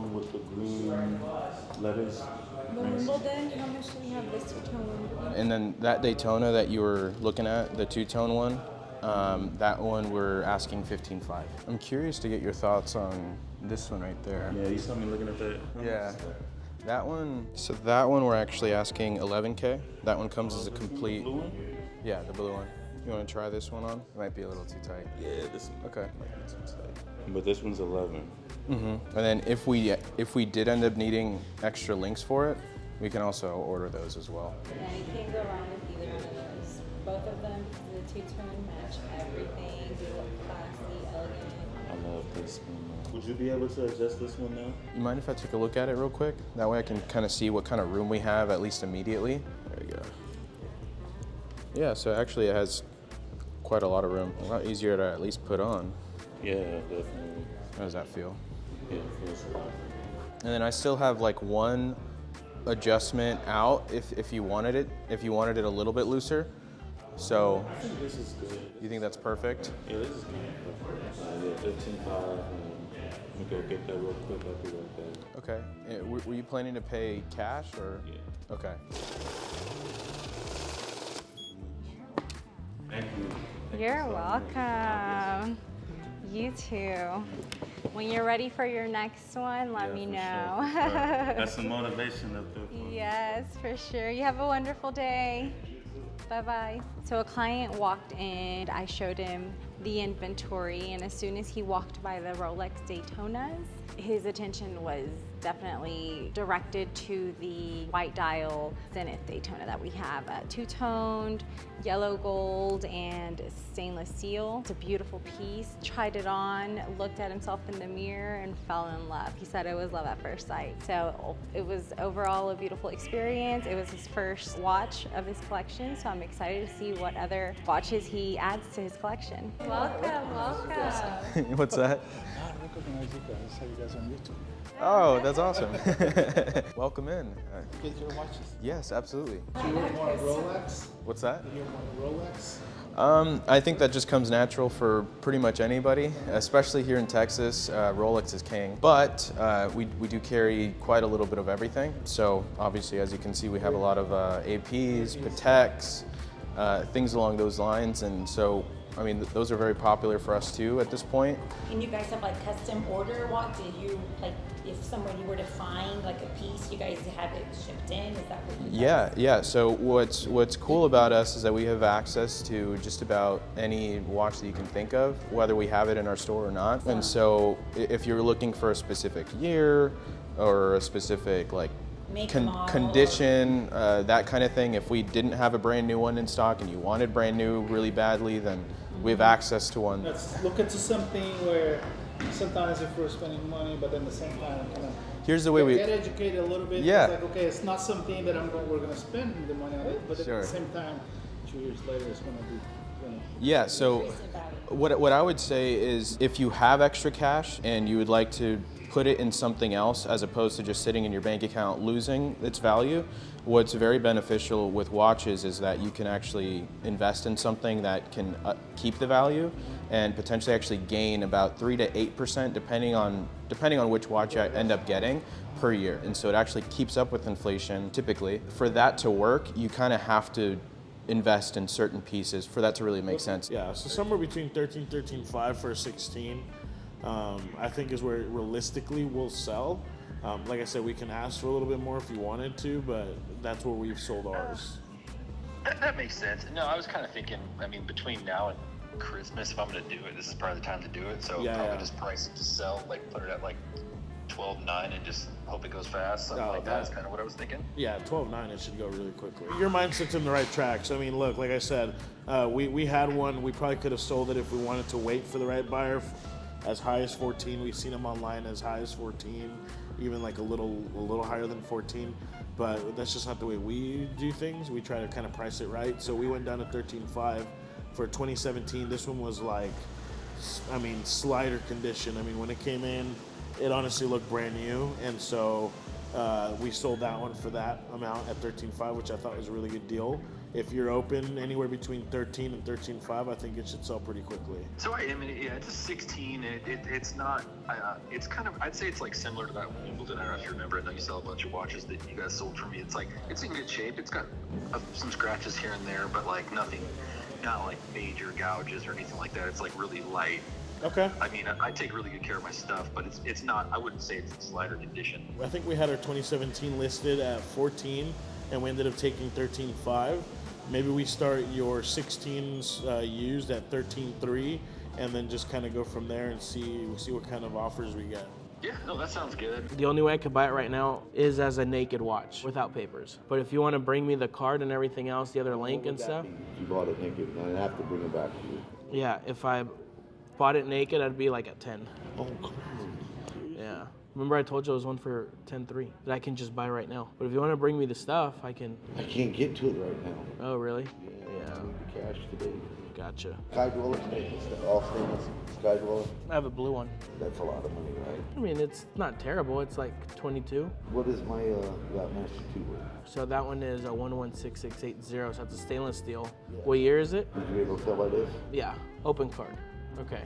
one with the green letters. The Wimbledon, how much do we have this two-tone Wimbledon? And then that Daytona that you were looking at, the two-tone one, that one we're asking 15.5. I'm curious to get your thoughts on this one right there. Yeah, you saw me looking at that. Yeah. That one, so that one we're actually asking 11K. That one comes as a complete, Blue one? yeah, the blue one. You want to try this one on? It might be a little too tight. Yeah, this one. Okay. Might be too tight. But this one's 11. And then if we did end up needing extra links for it, we can also order those as well. Yeah, you can't go wrong with either one of those. Both of them, the two-tone match everything. They look classy, elegant. I love this one. Would you be able to adjust this one now? You mind if I take a look at it real quick? That way I can kind of see what kind of room we have, at least immediately. There we go. Yeah, so actually it has quite a lot of room. A lot easier to at least put on. Yeah, definitely. How does that feel? Yeah, it feels a lot. And then I still have like one adjustment out if you wanted it. If you wanted it a little bit looser. So I think this is good. you think that's perfect? Yeah, this is good. Yeah, 15.5. Let me go get that real quick. I'll be right back. Okay. Were you planning to pay cash or? Yeah. Okay. Thank you. You're welcome. You too. When you're ready for your next one, let me know. Sure. That's some motivation up there. Yes, for sure. You have a wonderful day. Bye-bye. So a client walked in, I showed him the inventory, and as soon as he walked by the Rolex Daytonas, his attention was definitely directed to the white dial Zenith Daytona that we have. Two-toned, yellow gold, and stainless steel. It's a beautiful piece. Tried it on, looked at himself in the mirror, and fell in love. He said it was love at first sight. So it was overall a beautiful experience. It was his first watch of his collection, so I'm excited to see what other watches he adds to his collection. Welcome, welcome. What's that? I recognize you guys. I saw you guys on YouTube. Oh, that's awesome. Welcome in. Get your watches. Yes, absolutely. Do you want Rolex? What's that? Do you want Rolex? I think that just comes natural for pretty much anybody, especially here in Texas. Rolex is king, but we do carry quite a little bit of everything. So obviously, as you can see, we have a lot of APs, Pateks, things along those lines, and so I mean those are very popular for us too at this point. And you guys have like custom order what? Did you like if somebody were to find like a piece, you guys have it shipped in? Is that what you guys? Yeah. So what's cool about us is that we have access to just about any watch that you can think of, whether we have it in our store or not. And so if you're looking for a specific year or a specific like condition, that kind of thing, if we didn't have a brand new one in stock and you wanted brand new really badly, then we have access to one. Let's look into something where sometimes if we're spending money, but at the same time kind of Here's the way we get educated a little bit. Yeah. It's like, okay, it's not something that we're going to spend the money on it, but Sure. at the same time, 2 years later, it's going to be, Yeah, so what I would say is if you have extra cash and you would like to put it in something else as opposed to just sitting in your bank account losing its value, what's very beneficial with watches is that you can actually invest in something that can keep the value and potentially actually gain about 3 to 8% depending on which watch you end up getting per year. And so it actually keeps up with inflation typically. For that to work, you kind of have to invest in certain pieces for that to really make sense. Yeah, so somewhere between 13.5 for a 16, I think is where realistically we'll sell. Like I said, we can ask for a little bit more if you wanted to, but that's where we've sold ours. That makes sense. No, I was kind of thinking, I mean, between now and Christmas, if I'm going to do it, this is probably the time to do it. So probably just price it to sell, like put it at like 12.9 and just hope it goes fast. Something like that is kind of what I was thinking. Yeah, 12.9, it should go really quickly. Your mindset's in the right tracks. I mean, look, like I said, we had one. We probably could have sold it if we wanted to wait for the right buyer. As high as 14, we've seen them online as high as 14, even like a little higher than 14. But that's just not the way we do things. We try to kind of price it right. So we went down to 13.5 for 2017. This one was like, I mean, slider condition. I mean, when it came in, it honestly looked brand new. And so We sold that one for that amount at 13.5, which I thought was a really good deal. If you're open anywhere between 13 and 13.5, I think it should sell pretty quickly. So I mean, yeah, it's a 16. It's not. It's kind of. I'd say it's like similar to that Wimbledon. I don't know if you remember. I know you sell a bunch of watches that you guys sold for me. It's like it's in good shape. It's got some scratches here and there, but like nothing, not like major gouges or anything like that. It's like really light. Okay. I mean, I take really good care of my stuff, but it's not. I wouldn't say it's in slider condition. I think we had our 2017 listed at 14, and we ended up taking 13.5. Maybe we start your 16s used at 13.3, and then just kind of go from there and see what kind of offers we get. Yeah, no, that sounds good. The only way I could buy it right now is as a naked watch without papers. But if you want to bring me the card and everything else, the other link and stuff. If you bought it naked, I'd have to bring it back to you. Yeah, if I bought it naked, I'd be like at 10. Oh, come on. Yeah. Remember I told you it was one for 10.3 that I can just buy right now. But if you want to bring me the stuff, I can. I can't get to it right now. Oh, really? Yeah. I need the cash today. Gotcha. Sky Dweller, all stainless Sky Dweller. I have a blue one. That's a lot of money, right? I mean, it's not terrible. It's like 22. What is my Yachtmaster 2 worth? So that one is a 116680, so that's a stainless steel. Yeah. What year is it? Would you be able to tell by this? Yeah, open card. Okay.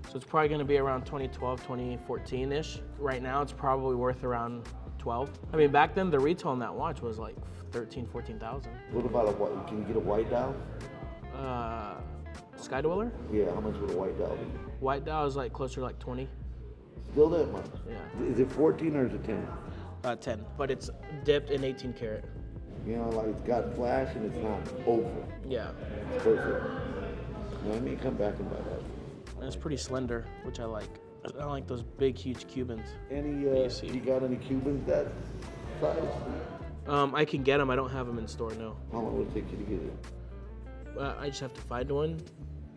So it's probably gonna be around 2012, 2014-ish. Right now, it's probably worth around 12. I mean, back then, the retail on that watch was like 13, 14,000. What about a white? Can you get a white dial? Sky Dweller? Yeah, how much would a white dial be? White dial is like closer to like 20. Still that much? Yeah. Is it 14 or is it 10? 10, but it's dipped in 18 karat. You know, like it's got flash and it's not over. Yeah. It's perfect. No, I may come back and buy that. And it's pretty slender, which I like. I don't like those big, huge Cubans. Any, you got any Cubans that size? I can get them. I don't have them in store, no. How long will it take you to get it? I just have to find one.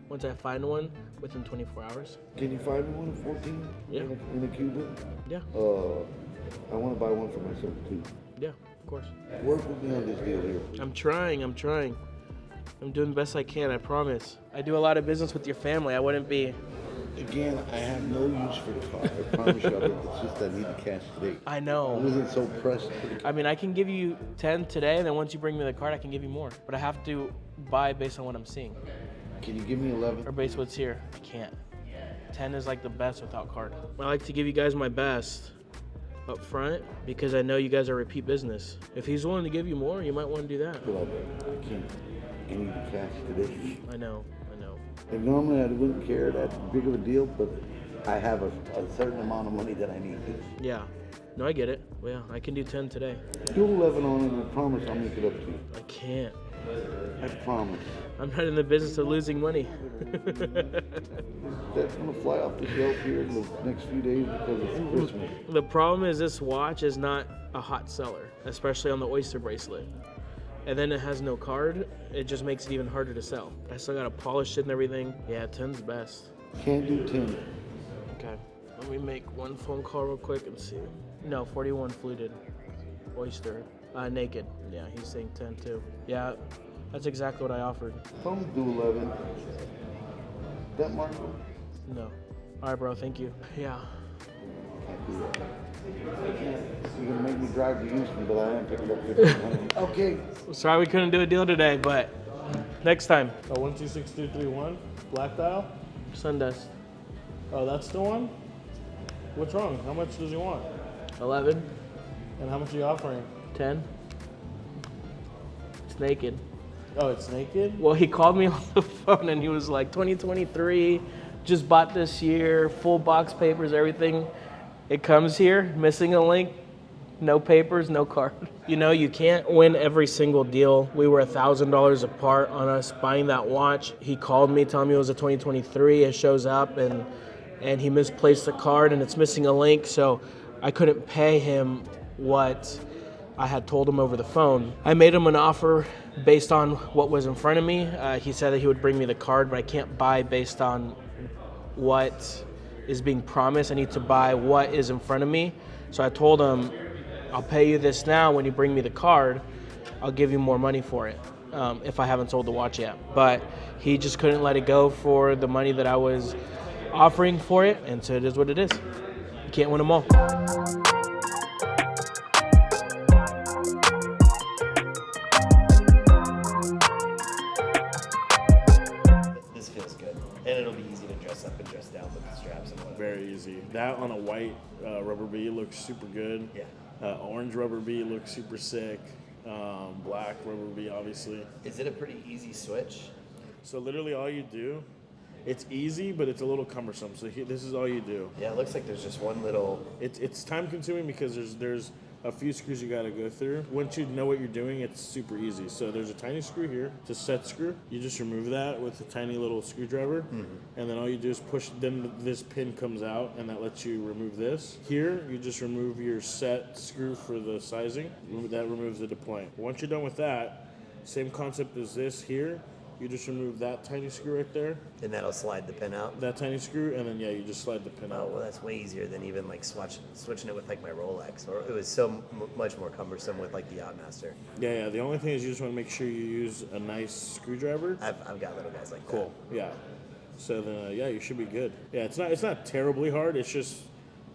Once I find one, within 24 hours. Can you find me one at 14? Yeah. In a Cuban? Yeah. I want to buy one for myself too. Yeah, of course. Work with me on this deal here. I'm trying. I'm doing the best I can, I promise. I do a lot of business with your family. I wouldn't be... Again, I have no use for the car. I promise you, it's just I need the cash today. I know. I wasn't so pressed. I mean, I can give you 10 today, and then once you bring me the card, I can give you more. But I have to buy based on what I'm seeing. Can you give me 11? Or based on what's here. I can't. 10 is like the best without card. I like to give you guys my best up front because I know you guys are repeat business. If he's willing to give you more, you might want to do that. I can't. I need the cash today. I know. And normally I wouldn't care that big of a deal, but I have a certain amount of money that I need. Yeah. No, I get it. Well, yeah, I can do 10 today. Do 11 on it, and I promise I'll make it up to you. I can't. I promise. I'm not in the business of losing money. That's going to fly off the shelf here in the next few days because it's Christmas. The problem is this watch is not a hot seller, especially on the Oyster bracelet. And then it has no card, it just makes it even harder to sell. I still gotta polish it and everything. Yeah, 10's best. Can't do 10. Okay, let me make one phone call real quick and see. No, 41 fluted. Oyster. Naked. Yeah, he's saying 10 too. Yeah, that's exactly what I offered. Some do 11. That Marco? No. All right, bro, thank you. Yeah. Can't do that. You're gonna make me drive to Houston, but I am picking up 1500. Okay. Sorry we couldn't do a deal today, but next time. Oh, 126231, black dial? Sundust. Oh, that's the one? What's wrong? How much does he want? 11. And how much are you offering? 10. It's naked. Oh, it's naked? Well, he called me on the phone and he was like, 2023, just bought this year, full box papers, everything. It comes here, missing a link, no papers, no card. You know, you can't win every single deal. We were $1,000 apart on us buying that watch. He called me telling me it was a 2023. It shows up and he misplaced the card and it's missing a link. So I couldn't pay him what I had told him over the phone. I made him an offer based on what was in front of me. He said that he would bring me the card, but I can't buy based on what is being promised. I need to buy what is in front of me. So I told him, I'll pay you this now. When you bring me the card, I'll give you more money for it if I haven't sold the watch yet. But he just couldn't let it go for the money that I was offering for it. And so it is what it is. You can't win them all. That on a white rubber bee looks super good. Yeah. Orange rubber bee looks super sick. Black rubber bee, obviously. Is it a pretty easy switch? So literally all you do, it's easy, but it's a little cumbersome. So this is all you do. Yeah, it looks like there's just one little... It's time consuming because there's a few screws you got to go through. Once you know what you're doing, it's super easy. So there's a tiny screw here. It's a set screw. You just remove that with a tiny little screwdriver. And then all you do is push, then this pin comes out and that lets you remove this. Here, you just remove your set screw for the sizing. That removes the deployment. Once you're done with that, same concept as this here. You just remove that tiny screw right there. And that'll slide the pin out? That tiny screw, and then, yeah, you just slide the pin out. Oh, well, that's way easier than even, like, switching it with, like, my Rolex. Or it was so much more cumbersome with, like, the Yachtmaster. Yeah, the only thing is you just want to make sure you use a nice screwdriver. I've got little guys like that. Cool, yeah. So then, yeah, you should be good. Yeah, it's not terribly hard. It's just...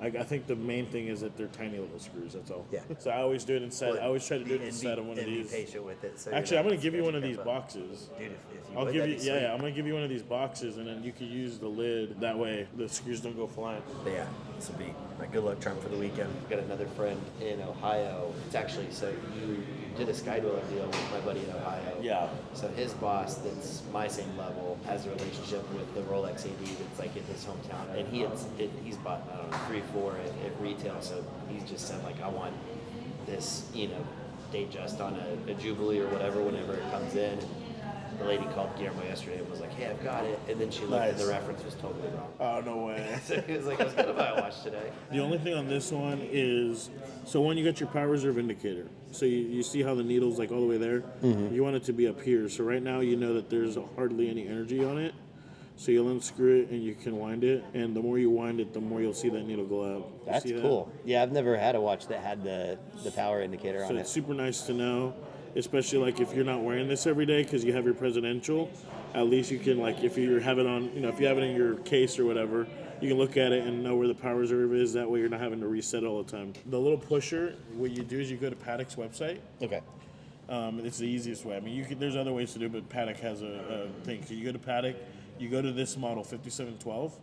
I think the main thing is that they're tiny little screws. That's all. Yeah. So I always do it inside. I always try to do it inside of one of these. Be patient with it. So actually, I'm gonna give you one of these boxes. Dude, if you I'll would, give that'd you. be Yeah, sweet. I'm gonna give you one of these boxes, and then you can use the lid. That way, the screws don't go flying. But yeah, this will be my good luck charm for the weekend. I've got another friend in Ohio. It's actually, so you did a skydweller deal with my buddy in Ohio. Yeah. So his boss, that's my same level, has a relationship with the Rolex AD that's like in his hometown, and he's bought, I don't know, 3-4 at retail. So he's just said like, I want this, date just on a Jubilee or whatever whenever it comes in. And the lady called Guillermo yesterday and was like, hey, I've got it. And then she looked and the reference was totally wrong. Oh, no way. So he was like, I was gonna buy a watch today. The only thing on this one is, so when you got your power reserve indicator, so you see how the needle's like all the way there? Mm-hmm. You want it to be up here. So right now you know that there's hardly any energy on it. So you'll unscrew it and you can wind it. And the more you wind it, the more you'll see that needle go out. You That's see that? cool. Yeah, I've never had a watch that had the power indicator So on it's it. super nice to know, especially like if you're not wearing this every day because you have your presidential. At least you can, like, if you have it on, if you have it in your case or whatever, you can look at it and know where the power reserve is. That way you're not having to reset all the time. The little pusher, what you do is you go to Patek's website. Okay. It's the easiest way. I mean, there's other ways to do it, but Patek has a thing. So you go to Patek, you go to this model, 5712,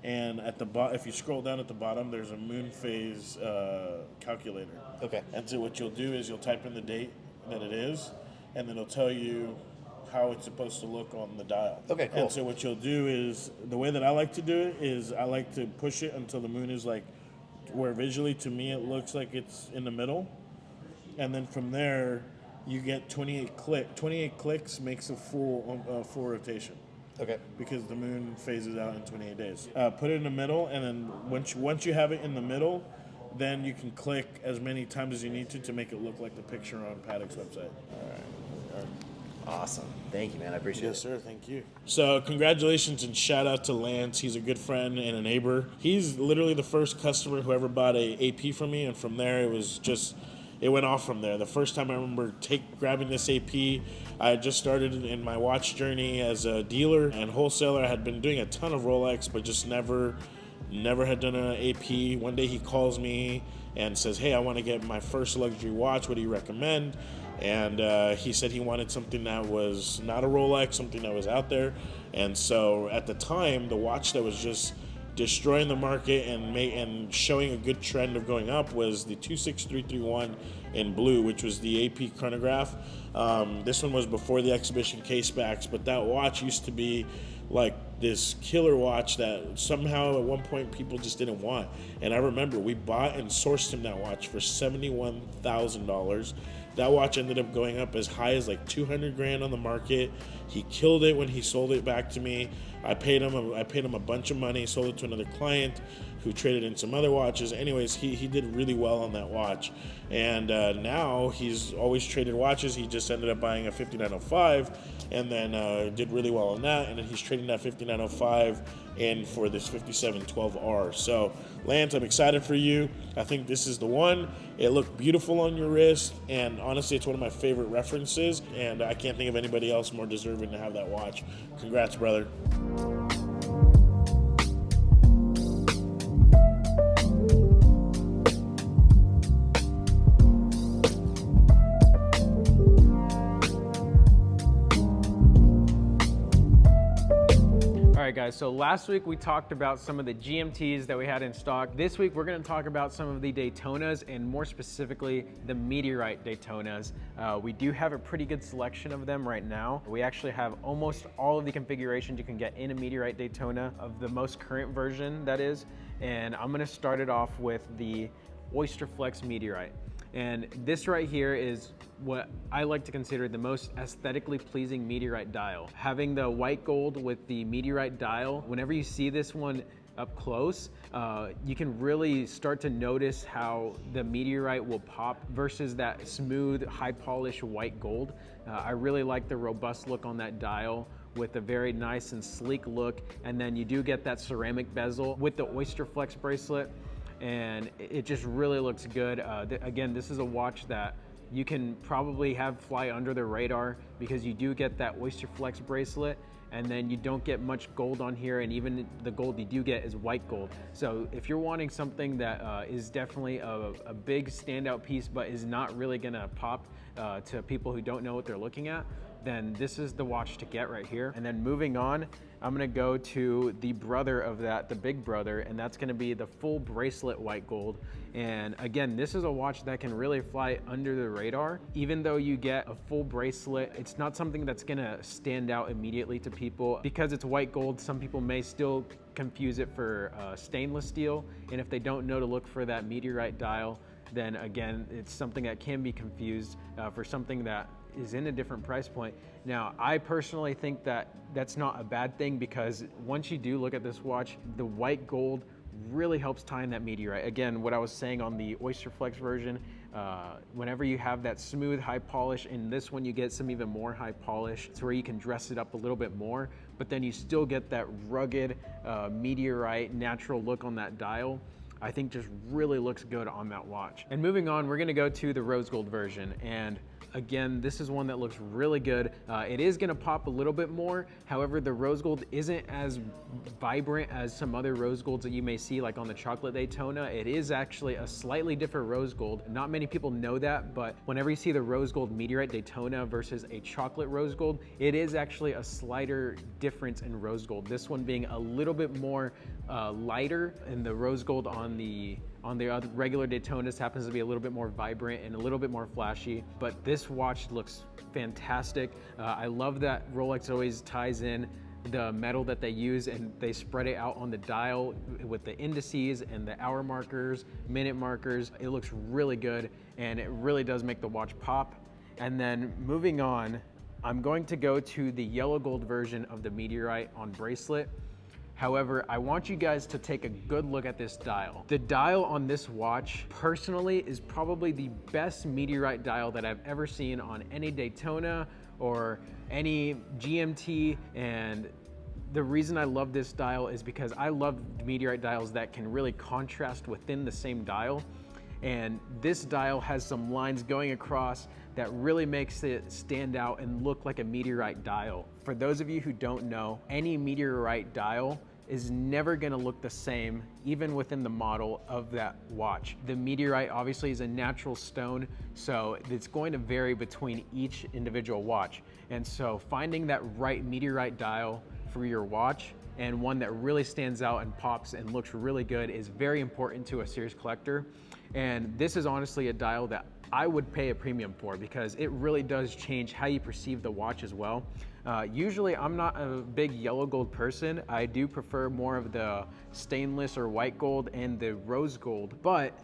and at the if you scroll down at the bottom, there's a moon phase calculator. Okay. And so what you'll do is you'll type in the date that it is, and then it'll tell you how it's supposed to look on the dial. Okay, cool. And so what you'll do is, the way that I like to do it is I like to push it until the moon is like, where visually to me it looks like it's in the middle. And then from there, you get 28 clicks. 28 clicks makes a full rotation. Okay. Because the moon phases out in 28 days. Put it in the middle, and then once you have it in the middle, then you can click as many times as you need to make it look like the picture on Patek's website. All right. Awesome. Thank you, man. I appreciate it. Yes, sir. Thank you. So congratulations and shout out to Lance. He's a good friend and a neighbor. He's literally the first customer who ever bought a AP from me, and from there it went off from there. The first time I remember grabbing this AP, I had just started in my watch journey as a dealer and wholesaler. I had been doing a ton of Rolex, but just never had done an AP. One day he calls me and says, hey, I want to get my first luxury watch. What do you recommend? And he said he wanted something that was not a Rolex, something that was out there. And so at the time, the watch that was just destroying the market and showing a good trend of going up was the 26331 in blue, which was the AP chronograph. This one was before the exhibition case backs, but that watch used to be like this killer watch that somehow at one point people just didn't want. And I remember we bought and sourced him that watch for $71,000. That watch ended up going up as high as like $200,000 on the market. He killed it when he sold it back to me. I paid him a bunch of money, sold it to another client who traded in some other watches. Anyways, he did really well on that watch. And now he's always traded watches. He just ended up buying a 5905 and then did really well on that. And then he's trading that 5905 in for this 5712R. So Lance, I'm excited for you. I think this is the one. It looked beautiful on your wrist, and honestly, it's one of my favorite references, and I can't think of anybody else more deserving to have that watch. Congrats, brother. All right, guys, so last week we talked about some of the GMTs that we had in stock. This week we're gonna talk about some of the Daytonas, and more specifically, the Meteorite Daytonas. We do have a pretty good selection of them right now. We actually have almost all of the configurations you can get in a Meteorite Daytona, of the most current version, that is. And I'm gonna start it off with the Oyster Flex Meteorite. And this right here is what I like to consider the most aesthetically pleasing Meteorite dial. Having the white gold with the Meteorite dial, whenever you see this one up close, you can really start to notice how the Meteorite will pop versus that smooth, high polish white gold. I really like the robust look on that dial with a very nice and sleek look. And then you do get that ceramic bezel with the Oyster Flex bracelet, and it just really looks good. Again, this is a watch that you can probably have fly under the radar because you do get that Oyster Flex bracelet, and then you don't get much gold on here, and even the gold you do get is white gold. So if you're wanting something that is definitely a big standout piece but is not really gonna pop to people who don't know what they're looking at, then this is the watch to get right here. And then moving on, I'm gonna go to the brother of that, the big brother, and that's gonna be the full bracelet white gold. And again, this is a watch that can really fly under the radar. Even though you get a full bracelet, it's not something that's gonna stand out immediately to people. Because it's white gold, some people may still confuse it for stainless steel. And if they don't know to look for that Meteorite dial, then again, it's something that can be confused for something that is in a different price point. Now, I personally think that that's not a bad thing, because once you do look at this watch, the white gold really helps tie in that Meteorite. Again, what I was saying on the Oyster Flex version, whenever you have that smooth high polish, in this one you get some even more high polish to where you can dress it up a little bit more, but then you still get that rugged Meteorite natural look on that dial. I think just really looks good on that watch. And moving on, we're gonna go to the rose gold version. And again, this is one that looks really good. It is gonna pop a little bit more. However, the rose gold isn't as vibrant as some other rose golds that you may see, like on the chocolate Daytona. It is actually a slightly different rose gold. Not many people know that, but whenever you see the rose gold Meteorite Daytona versus a chocolate rose gold, it is actually a slighter difference in rose gold. This one being a little bit more lighter, and the rose gold on the other regular Daytonas happens to be a little bit more vibrant and a little bit more flashy. But this watch looks fantastic. I love that Rolex always ties in the metal that they use, and they spread it out on the dial with the indices and the hour markers, minute markers. It looks really good, and it really does make the watch pop. And then moving on, I'm going to go to the yellow gold version of the Meteorite on bracelet. However, I want you guys to take a good look at this dial. The dial on this watch, personally, is probably the best Meteorite dial that I've ever seen on any Daytona or any GMT. And the reason I love this dial is because I love Meteorite dials that can really contrast within the same dial. And this dial has some lines going across that really makes it stand out and look like a Meteorite dial. For those of you who don't know, any Meteorite dial is never gonna look the same, even within the model of that watch. The Meteorite obviously is a natural stone, so it's going to vary between each individual watch. And so finding that right Meteorite dial for your watch, and one that really stands out and pops and looks really good, is very important to a serious collector. And this is honestly a dial that I would pay a premium for, because it really does change how you perceive the watch as well. Usually I'm not a big yellow gold person. I do prefer more of the stainless or white gold and the rose gold, but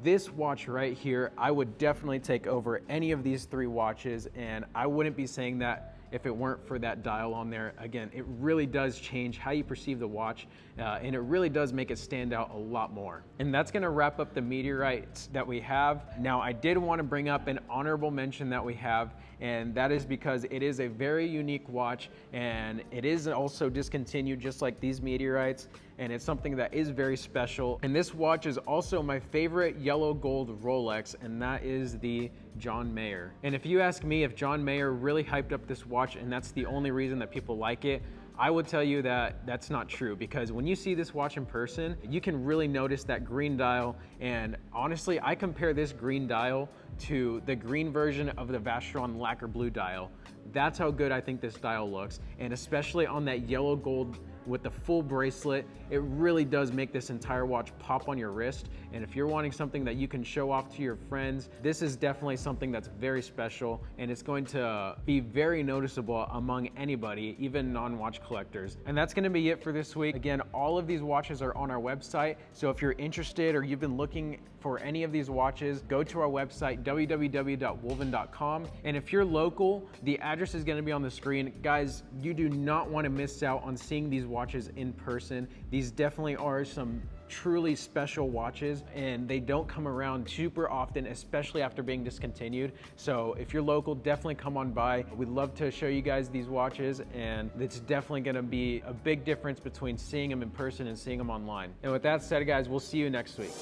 this watch right here, I would definitely take over any of these three watches, and I wouldn't be saying that if it weren't for that dial on there. Again, it really does change how you perceive the watch, and it really does make it stand out a lot more. And that's gonna wrap up the Meteorites that we have. Now, I did wanna bring up an honorable mention that we have, and that is because it is a very unique watch, and it is also discontinued just like these Meteorites, and it's something that is very special. And this watch is also my favorite yellow gold Rolex, and that is the John Mayer. And if you ask me if John Mayer really hyped up this watch and that's the only reason that people like it, I would tell you that that's not true, because when you see this watch in person, you can really notice that green dial. And honestly, I compare this green dial to the green version of the Vacheron lacquer blue dial. That's how good I think this dial looks. And especially on that yellow gold with the full bracelet. It really does make this entire watch pop on your wrist. And if you're wanting something that you can show off to your friends, this is definitely something that's very special, and it's going to be very noticeable among anybody, even non-watch collectors. And that's gonna be it for this week. Again, all of these watches are on our website, so if you're interested or you've been looking for any of these watches, go to our website, www.wolvyn.com. And if you're local, the address is gonna be on the screen. Guys, you do not wanna miss out on seeing these watches in person. These definitely are some truly special watches, and they don't come around super often, especially after being discontinued. So if you're local, definitely come on by. We'd love to show you guys these watches, and it's definitely gonna be a big difference between seeing them in person and seeing them online. And with that said, guys, we'll see you next week.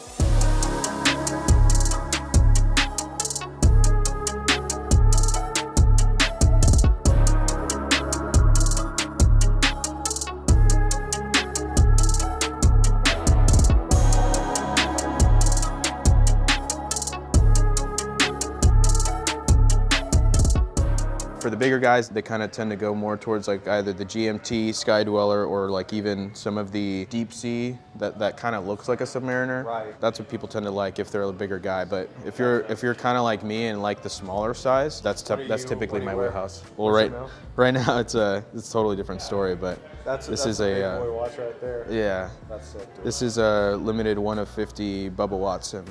For the bigger guys, they kind of tend to go more towards like either the GMT, Sky Dweller, or like even some of the deep sea that kind of looks like a Submariner. Right. That's what people tend to like if they're a bigger guy. But if you're kind of like me and like the smaller size, that's typically my wheelhouse. Well, right now it's a totally different story, but this is a boy watch right there. Yeah. That's sick, dude. This is a limited 1 of 50 Bubba Watson.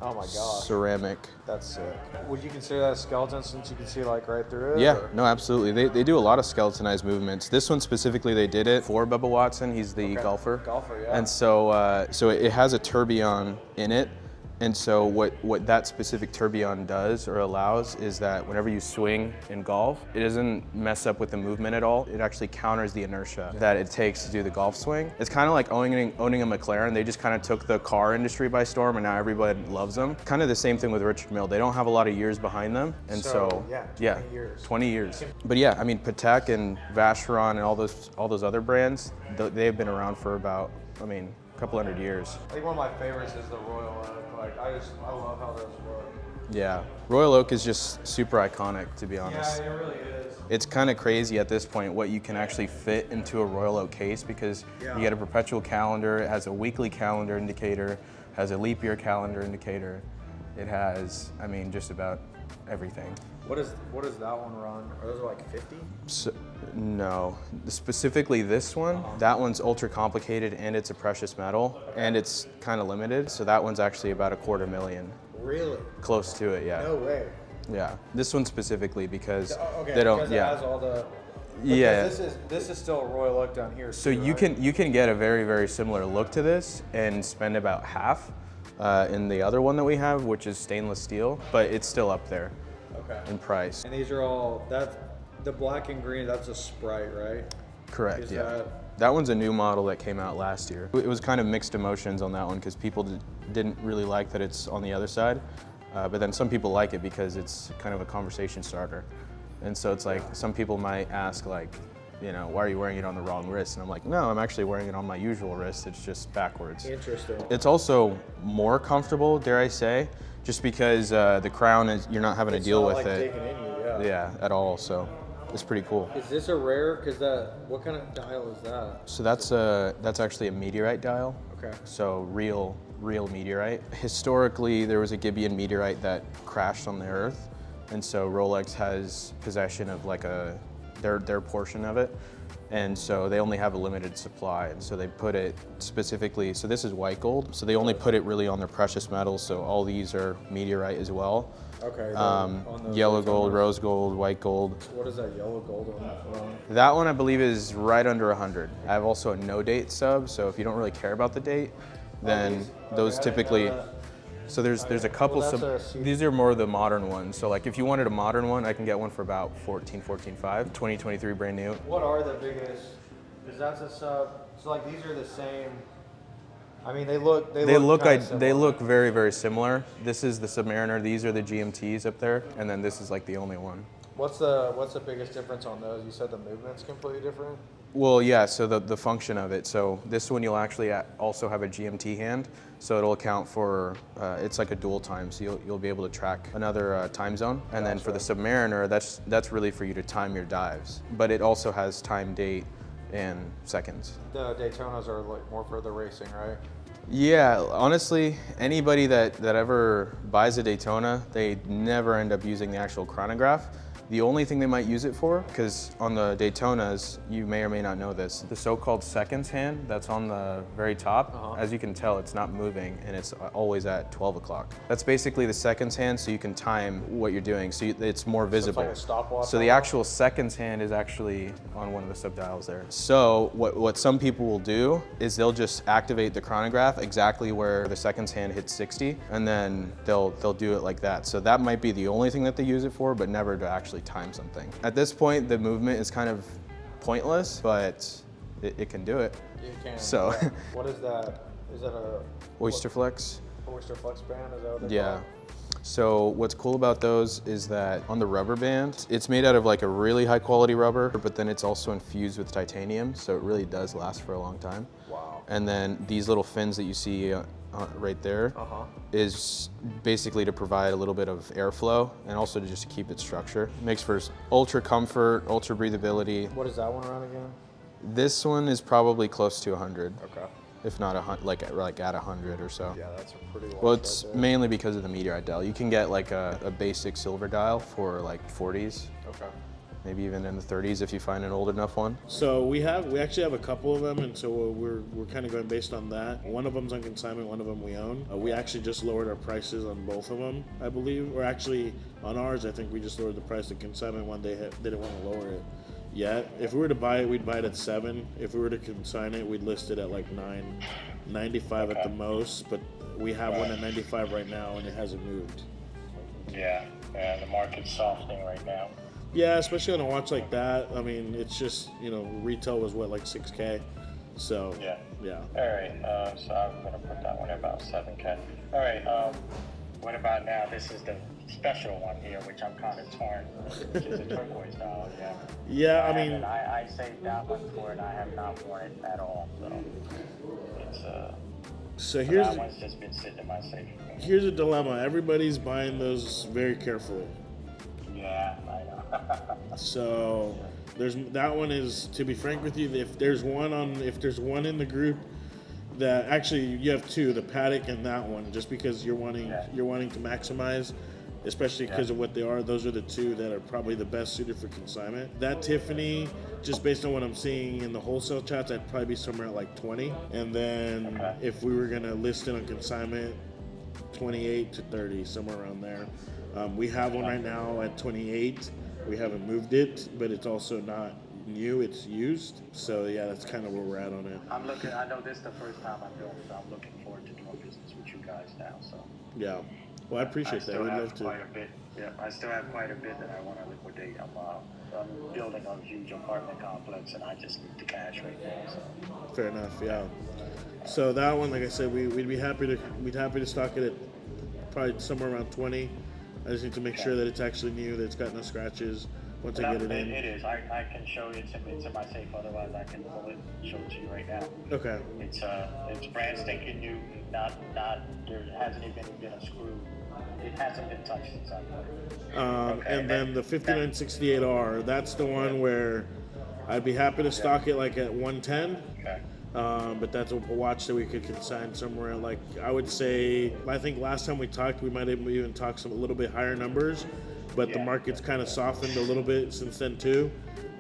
Oh my gosh. Ceramic. That's sick. Would you consider that a skeleton since you can see like right through it? Yeah, or? no, absolutely. They do a lot of skeletonized movements. This one specifically, they did it for Bubba Watson. He's the golfer. Golfer, yeah. And so, so it has a tourbillon in it. And so what that specific tourbillon does or allows is that whenever you swing in golf, it doesn't mess up with the movement at all. It actually counters the inertia that it takes to do the golf swing. It's kind of like owning a McLaren. They just kind of took the car industry by storm, and now everybody loves them. Kind of the same thing with Richard Mille. They don't have a lot of years behind them. And so yeah, 20 years. 20 years. But yeah, I mean, Patek and Vacheron and all those other brands, they've been around for about, I mean, a couple hundred years. I think one of my favorites is the Royal Oak. Like, I love how those work. Yeah, Royal Oak is just super iconic, to be honest. Yeah, it really is. It's kind of crazy at this point what you can actually fit into a Royal Oak case, because you get a perpetual calendar, it has a weekly calendar indicator, has a leap year calendar indicator. It has, I mean, just about everything. What does that one run? Are those like 50? So, no, specifically this one, that one's ultra complicated and it's a precious metal and it's kind of limited. So that one's actually about $250,000. Really? Close to it, yeah. No way. Yeah, this one specifically because okay, they don't. Because yeah. It has all the. Yeah. This is still a Royal Oak down here. So too, you right? can get a very, very similar look to this and spend about half in the other one that we have, which is stainless steel, but it's still up there in price. And these are all the black and green. That's a Sprite, right? Correct. That one's a new model that came out last year. It was kind of mixed emotions on that one because people didn't really like that it's on the other side, but then some people like it because it's kind of a conversation starter. And so it's like some people might ask like, you know, why are you wearing it on the wrong wrist? And I'm like, no, I'm actually wearing it on my usual wrist. It's just backwards. Interesting. It's also more comfortable, dare I say, just because the crown is, you're not having to deal with it. Digging in you, yeah, at all. So it's pretty cool. Is this a rare? Because what kind of dial is that? So that's actually a meteorite dial. Okay. So real meteorite. Historically, there was a Gibeon meteorite that crashed on the Earth, and so Rolex has possession of like their portion of it, and so they only have a limited supply, and so they put it specifically. So this is white gold. So they only put it really on their precious metals. So all these are meteorite as well. Okay. Yellow gold, rose gold, white gold. What is that yellow gold on? That one I believe is right under 100. I have also a no date sub, so if you don't really care about the date, then those typically. So there's a couple. These are more the modern ones. So like if you wanted a modern one, I can get one for about 14.5, 2023 brand new. What are the biggest? Because that's a sub. So like these are the same. I mean, they look very, very similar. This is the Submariner. These are the GMTs up there, and then this is like the only one. What's the biggest difference on those? You said the movement's completely different? Well, yeah, so the function of it. So this one you'll actually also have a GMT hand, so it'll account for, it's like a dual time, so you'll be able to track another time zone. And then for the Submariner, that's really for you to time your dives. But it also has time date and seconds. The Daytonas are like more for the racing, right? Yeah, honestly, anybody that ever buys a Daytona, they never end up using the actual chronograph. The only thing they might use it for, because on the Daytonas, you may or may not know this, the so-called seconds hand that's on the very top, as you can tell, it's not moving and it's always at 12 o'clock. That's basically the seconds hand, so you can time what you're doing, so it's more visible. So it's like a stopwatch. So the actual seconds hand is actually on one of the subdials there. So what some people will do is they'll just activate the chronograph exactly where the seconds hand hits 60, and then they'll do it like that. So that might be the only thing that they use it for, but never to actually time something. At this point, the movement is kind of pointless, but it can do it. You can. So, yeah. What is that? Is that a Oyster Flex? Oyster Flex band? Is that what they Yeah. call it? So what's cool about those is that on the rubber band, it's made out of like a really high quality rubber, but then it's also infused with titanium, so it really does last for a long time. Wow. And then these little fins that you see right there is basically to provide a little bit of airflow and also to just keep its structure. Makes for ultra comfort, ultra breathability. What is that one around again? This one is probably close to 100. Okay. If not like at 100 or so. Yeah, that's a pretty Well, it's mainly because of the Meteorite dial. You can get like a basic silver dial for like 40s. Okay. Maybe even in the 30s if you find an old enough one. So we actually have a couple of them, and so we're kind of going based on that. One of them's on consignment, one of them we own. We actually just lowered our prices on both of them, I believe. Or actually, on ours, I think we just lowered the price. The consignment one, they didn't want to lower it yet. If we were to buy it, we'd buy it at $7. If we were to consign it, we'd list it at like $9.95 at the most. But we have one at $95 right now, and it hasn't moved. Yeah, the market's softening right now. Yeah, especially on a watch like that. I mean, it's just, retail was what, like $6K? So, yeah. All right, so I'm going to put that one at about $7K. All right, what about now? This is the special one here, which I'm kind of torn, which is a turquoise dial, yeah. Yeah, I mean... I saved that one for it. I have not worn it at all, so it's... So here's... That one's just been sitting in my safe. Here's a dilemma. Everybody's buying those very carefully. Yeah, I know. So that one is, to be frank with you, if there's one in the group that actually you have two, the Paddock and that one, just because you're wanting to maximize, especially because of what they are. Those are the two that are probably the best suited for consignment. That Tiffany, just based on what I'm seeing in the wholesale chats, I'd probably be somewhere at like 20. And then if we were gonna list it on consignment, 28 to 30, somewhere around there. We have one right now at 28. We haven't moved it, but it's also not new, it's used. So yeah, that's kind of where we're at on it. I know this is the first time I'm doing it, so I'm looking forward to doing business with you guys now, so. Yeah, well, I appreciate that. We'd love to. I still have quite a bit that I want to liquidate. I'm building a huge apartment complex, and I just need the cash right now, so. Fair enough, yeah. So that one, like I said, we'd be happy to stock it at probably somewhere around 20. I just need to make sure that it's actually new, that it's got no scratches once I get it in. It is. I can show you it's in my safe. Otherwise, I can pull it and show it to you right now. Okay. It's brand stinking new. Not there hasn't even been a screw. It hasn't been touched since I bought it. And then the 5968R, that's the one where I'd be happy to stock it like at 110. Okay. But that's a watch that we could consign somewhere. Like I would say, I think last time we talked, we might have even talked a little bit higher numbers, but the market's kind of softened a little bit since then too.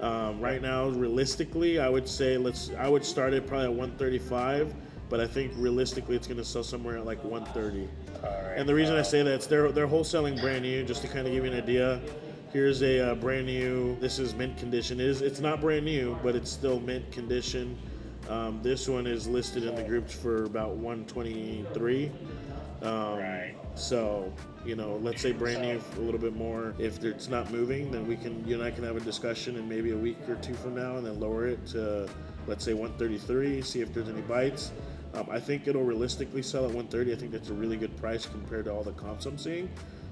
Right now, realistically, I would say I would start it probably at 135, but I think realistically it's going to sell somewhere at like 130. And the reason I say that, they're wholesaling brand new, just to kind of give you an idea. Here's a brand new. This is mint condition. It's not brand new, but it's still mint condition. This one is listed in the groups for about 123. So, let's say brand new a little bit more. If it's not moving, then you and I can have a discussion in maybe a week or two from now and then lower it to, let's say 133, see if there's any bites. I think it'll realistically sell at 130. I think that's a really good price compared to all the comps I'm seeing.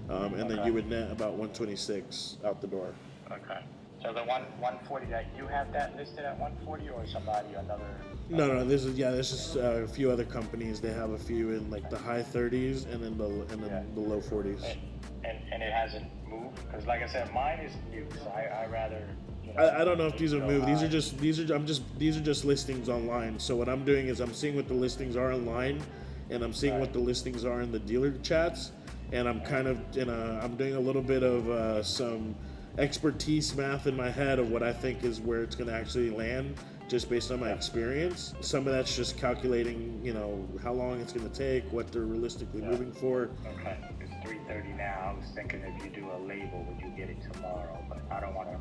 And then you would net about 126 out the door. Okay. So the 140 that you have that listed at 140, or somebody another? No. This is a few other companies. They have a few in like the high 30s and then the low 40s. And it hasn't moved, because like I said, mine is new, so I rather You know, I don't know if these are moved. These are just listings online. So what I'm doing is I'm seeing what the listings are online, and I'm seeing what the listings are in the dealer chats, and I'm kind of I'm doing a little bit of some expertise math in my head of what I think is where it's going to actually land, just based on my experience. Some of that's just calculating, you know, how long it's going to take, what they're realistically moving for. Okay, it's 3:30 now. I was thinking if you do a label, would you get it tomorrow? But I don't want to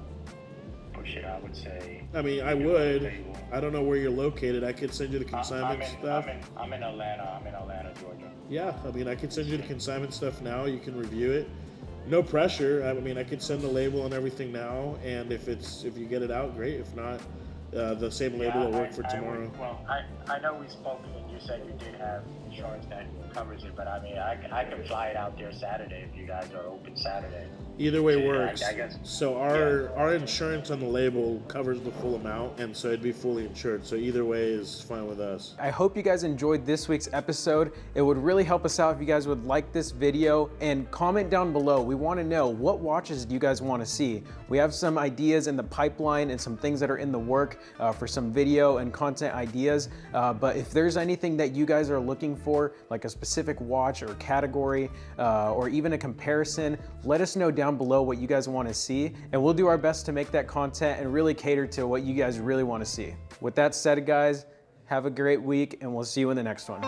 push it. I would say. I mean, I would. I don't know where you're located. I could send you the consignment stuff. I'm in Atlanta. I'm in Atlanta, Georgia. Yeah, I mean, I could send you the consignment stuff now. You can review it. No pressure. I mean, I could send the label and everything now, and if you get it out, great. If not, the same label will work for tomorrow. I know we spoke and you said you did have insurance that covers it, but I mean, I can fly it out there Saturday if you guys are open Saturday. Either way works. I guess. So our insurance on the label covers the full amount, and so it'd be fully insured. So either way is fine with us. I hope you guys enjoyed this week's episode. It would really help us out if you guys would like this video and comment down below. We want to know, what watches do you guys want to see? We have some ideas in the pipeline and some things that are in the work for some video and content ideas. But if there's anything that you guys are looking for, like a specific watch or category, or even a comparison, let us know down below what you guys want to see, and we'll do our best to make that content and really cater to what you guys really want to see. With that said, guys, have a great week, and we'll see you in the next one.